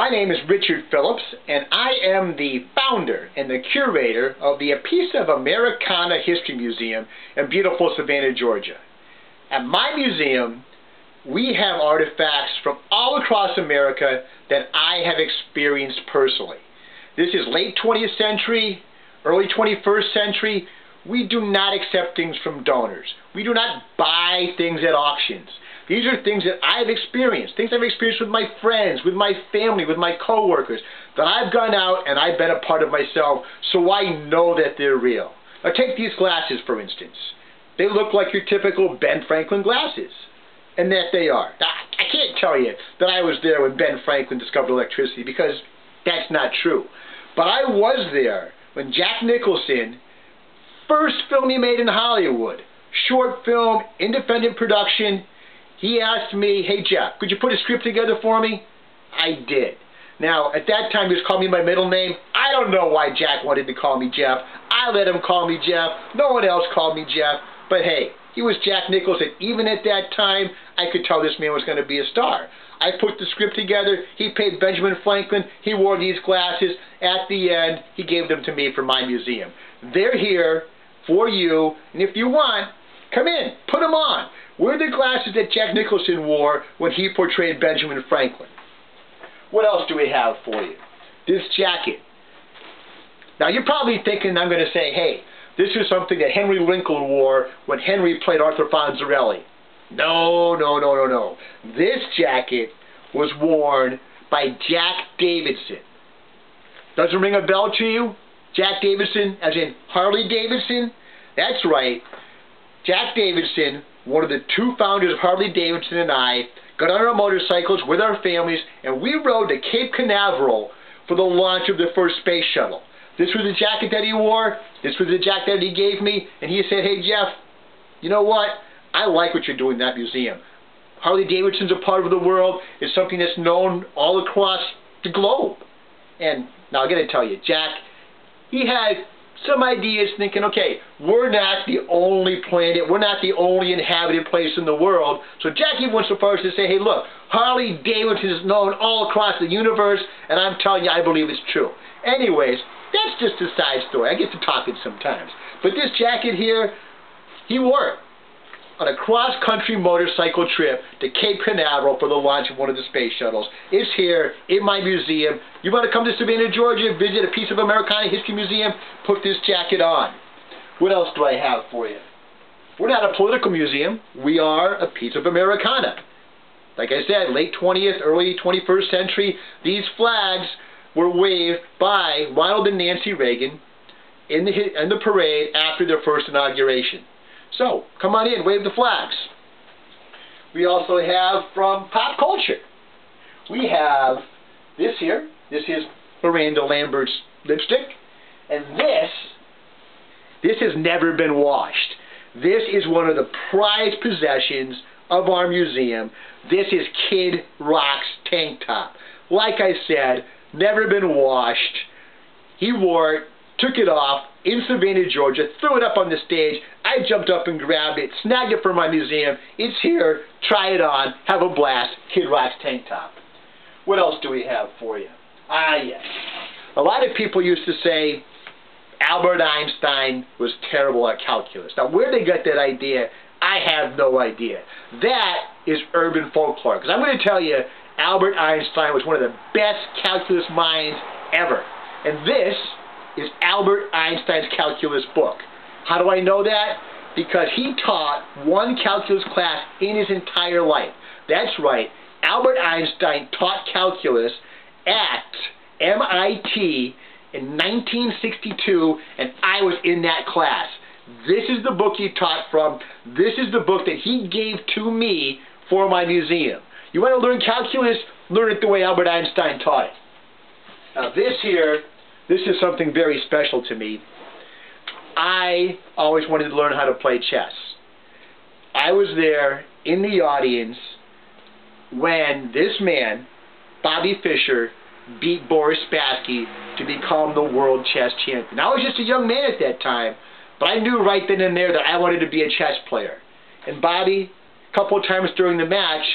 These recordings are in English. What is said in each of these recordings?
My name is Richard Phillips, and I am the founder and the curator of the A Piece of Americana History Museum in beautiful Savannah, Georgia. At my museum, we have artifacts from all across America that I have experienced personally. This is late 20th century, early 21st century. We do not accept things from donors. We do not buy things at auctions. These are things that I've experienced, things I've experienced with my friends, with my family, with my coworkers, that I've gone out and I've been a part of myself, so I know that they're real. Now take these glasses, for instance. They look like your typical Ben Franklin glasses, and that they are. Now, I can't tell you that I was there when Ben Franklin discovered electricity, because that's not true. But I was there when Jack Nicholson, first film he made in Hollywood, short film, independent production, he asked me, "Hey Jeff, could you put a script together for me?" I did. Now, at that time, he was calling me my middle name. I don't know why Jack wanted to call me Jeff. I let him call me Jeff. No one else called me Jeff. But hey, he was Jack Nicholson. Even at that time, I could tell this man was going to be a star. I put the script together. He paid Benjamin Franklin. He wore these glasses. At the end, he gave them to me for my museum. They're here for you, and if you want, come in, put them on. Wear the glasses that Jack Nicholson wore when he portrayed Benjamin Franklin. What else do we have for you? This jacket. Now you're probably thinking I'm going to say, hey, this is something that Henry Winkler wore when Henry played Arthur Fonzarelli. No, no, no, no, no. This jacket was worn by Jack Davidson. Doesn't ring a bell to you? Jack Davidson, as in Harley Davidson? That's right. Jack Davidson, one of the two founders of Harley Davidson, and I got on our motorcycles with our families, and we rode to Cape Canaveral for the launch of the first space shuttle. This was the jacket that he wore. This was the jacket that he gave me, and he said, "Hey Jeff, you know what? I like what you're doing in that museum. Harley Davidson's a part of the world. It's something that's known all across the globe." And now I got to tell you, Jack, he had some ideas thinking, okay, we're not the only planet, we're not the only inhabited place in the world. So Jackie went so far as to say, hey look, Harley Davidson is known all across the universe, and I'm telling you, I believe it's true. Anyways, that's just a side story. I get to talking sometimes. But this jacket here, he wore it on a cross-country motorcycle trip to Cape Canaveral for the launch of one of the space shuttles. It's here in my museum. You want to come to Savannah, Georgia, visit A Piece of Americana History Museum, put this jacket on. What else do I have for you? We're not a political museum. We are A Piece of Americana. Like I said, late 20th, early 21st century, these flags were waved by Ronald and Nancy Reagan in the parade after their first inauguration. So, come on in, wave the flags. We also have from pop culture. We have this here. This is Miranda Lambert's lipstick. And this has never been washed. This is one of the prized possessions of our museum. This is Kid Rock's tank top. Like I said, never been washed. He wore it, took it off in Savannah, Georgia, threw it up on the stage. I jumped up and grabbed it, snagged it for my museum. It's here. Try it on. Have a blast. Kid Rock's tank top. What else do we have for you? Ah, yes. A lot of people used to say Albert Einstein was terrible at calculus. Now, where they got that idea, I have no idea. That is urban folklore. Because I'm going to tell you, Albert Einstein was one of the best calculus minds ever. And this is Albert Einstein's calculus book. How do I know that? Because he taught one calculus class in his entire life. That's right. Albert Einstein taught calculus at MIT in 1962, and I was in that class. This is the book he taught from. This is the book that he gave to me for my museum. You want to learn calculus? Learn it the way Albert Einstein taught it. Now this here, this is something very special to me. I always wanted to learn how to play chess. I was there in the audience when this man, Bobby Fischer, beat Boris Spassky to become the world chess champion. I was just a young man at that time, but I knew right then and there that I wanted to be a chess player. And Bobby, a couple of times during the match,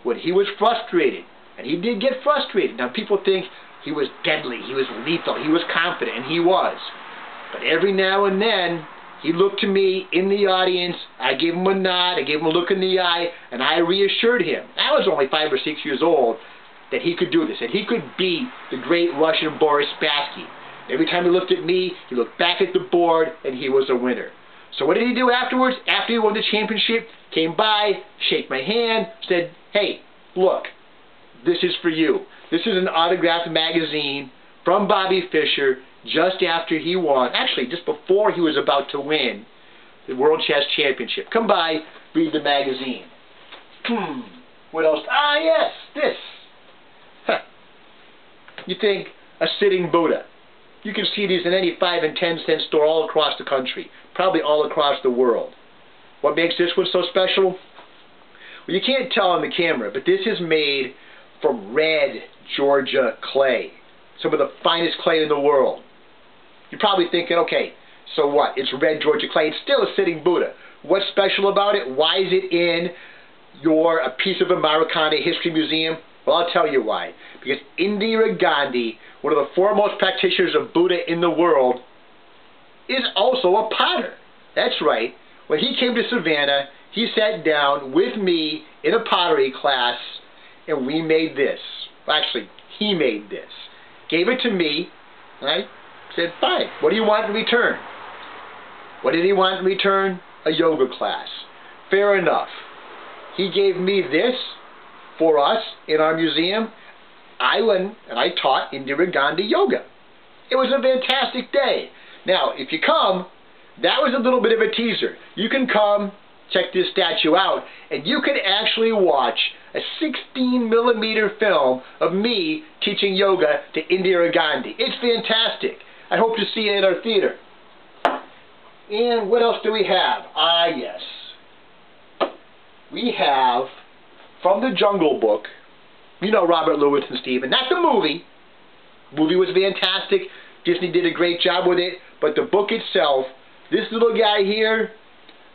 when he was frustrated, And he did get frustrated. Now, people think he was deadly, he was lethal, he was confident, and he was. But every now and then, he looked to me in the audience, I gave him a nod, I gave him a look in the eye, and I reassured him, I was only 5 or 6 years old, that he could do this, that he could beat the great Russian Boris Spassky. Every time he looked at me, he looked back at the board, and he was a winner. So what did he do afterwards? After he won the championship, came by, shake my hand, said, hey, look, this is for you. This is an autographed magazine from Bobby Fischer just after he won, actually just before he was about to win the World Chess Championship. Come by, read the magazine. What else? Ah, yes, this. Huh. You think a sitting Buddha. You can see these in any 5 and 10 cent store all across the country, probably all across the world. What makes this one so special? Well, you can't tell on the camera, but this is made from red Georgia clay, some of the finest clay in the world. You're probably thinking, okay, so what? It's red Georgia clay. It's still a sitting Buddha. What's special about it? Why is it in a piece of Americana History Museum? Well, I'll tell you why. Because Indira Gandhi, one of the foremost practitioners of Buddha in the world, is also a potter. That's right. When he came to Savannah, he sat down with me in a pottery class, and we made this. Actually, he made this. Gave it to me, and I said, fine, what do you want in return? What did he want in return? A yoga class. Fair enough. He gave me this for us in our museum. I went and I taught Indira Gandhi yoga. It was a fantastic day. Now, if you come, that was a little bit of a teaser. You can come, check this statue out, and you can actually watch a 16mm film of me teaching yoga to Indira Gandhi. It's fantastic. I hope to see you at our theater. And what else do we have? Ah, yes. We have, from the Jungle Book, you know Robert Louis and Steven, not the movie. The movie was fantastic. Disney did a great job with it. But the book itself, this little guy here,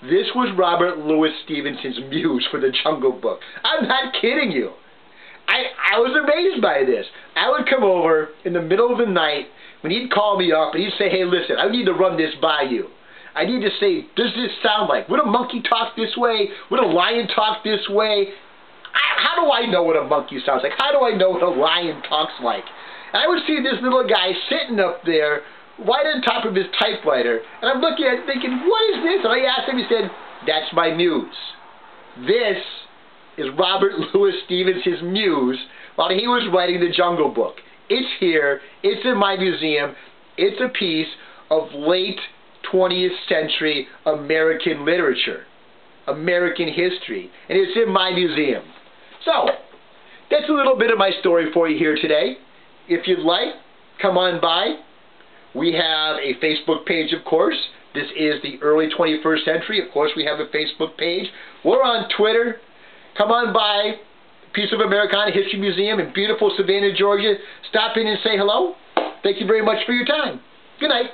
this was Robert Louis Stevenson's muse for the Jungle Book. I'm not kidding you. I was amazed by this. I would come over in the middle of the night when he'd call me up and he'd say, hey, listen, I need to run this by you. I need to say, does this sound like? Would a monkey talk this way? Would a lion talk this way? How do I know what a monkey sounds like? How do I know what a lion talks like? And I would see this little guy sitting up there right on top of his typewriter, and I'm looking at it thinking, what is this? And I asked him, he said, that's my muse. This is Robert Louis Stevenson's muse while he was writing the Jungle Book. It's here. It's in my museum. It's a piece of late 20th century American literature, American history, and it's in my museum. So, that's a little bit of my story for you here today. If you'd like, come on by. We have a Facebook page, of course. This is the early 21st century. Of course, we have a Facebook page. We're on Twitter. Come on by, Piece of Americana History Museum in beautiful Savannah, Georgia. Stop in and say hello. Thank you very much for your time. Good night.